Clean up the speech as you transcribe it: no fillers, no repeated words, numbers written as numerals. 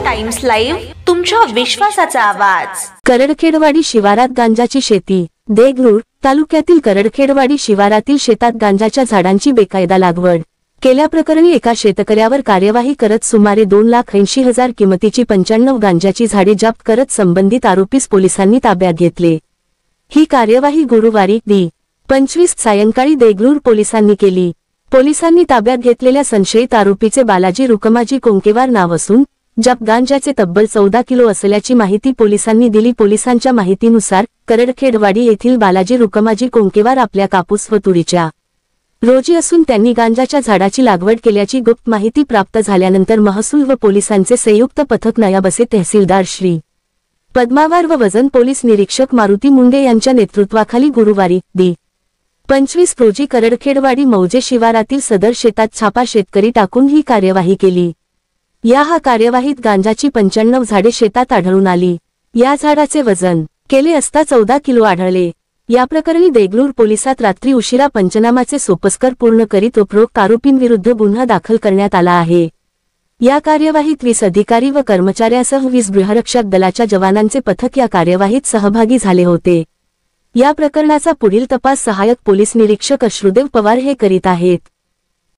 Times live, तुमच्या विश्वासाचा आवाज। करडखेडवाडी शिवारात गांजाची शेती। देगलूर तालुक्यातील करडखेडवाडी शिवारातील शेतात गांजाच्या झाडांची बेकायदा लागवड केल्याप्रकरणी एका शेतकऱ्यावर कार्यवाही करत सुमारे 2,80,000 किमतीची 95 गांजाची झाडे जप्त करत संबंधित आरोपीस पोलिसांनी ताब्यात घेतले। ही कार्यवाही गुरुवारी दि. 25 सायंकाळी देगलूर पोलिसांनी केली। पोलिसांनी ताब्यात घेतलेल्या संशयित आरोपीचे बालाजी रुकमाजी कोंकेवार नाव असून जप्त गांजाचे तब्बल 14 किलो असल्याची माहिती पोलिसांनी दिली। पोलिसांच्या माहितीनुसार करडखेडवाडी येथील बालाजी रुकमाजी कोंकेवार आपल्या कापूस व तुरीच्या रोजी असून त्यांनी गांजाच्या झाडाची लागवड केल्याची गुप्त माहिती प्राप्त झाल्यानंतर महसूल व पोलिसांचे संयुक्त पथक नयाबसे तहसीलदार श्री पद्मावार व वजन पोलीस निरीक्षक मारुती मुंडे यांच्या नेतृत्वाखाली गुरुवारी दि. 25 रोजी करडखेडवाडी मौजे शिवारातील सदर शेतात छापा शेतकरी टाकून ही कार्यवाही केली। या कार्यवाहीत गांजाची 95 झाडे शेतात आढळून आली। या झाडाचे वजन केले असता 14 किलो आढळले। या प्रकरणी देगलूर पोलिसात रात्री उशिरा पंचनामाचे सोपस्कर पूर्ण करीत उपरोक्त आरोपींविरुद्ध गुन्हा दाखल करण्यात आला आहे। या कार्यवाहीत 20 अधिकारी व कर्मचाऱ्यासह 20 गृहरक्षक दलाच्या जवानांचे पथक या कार्यवाहीत सहभागी झाले होते। या प्रकरणाचा पुढील तपास सहाय्यक पोलीस निरीक्षक अश्रुदेव पवार हे करीत आहेत।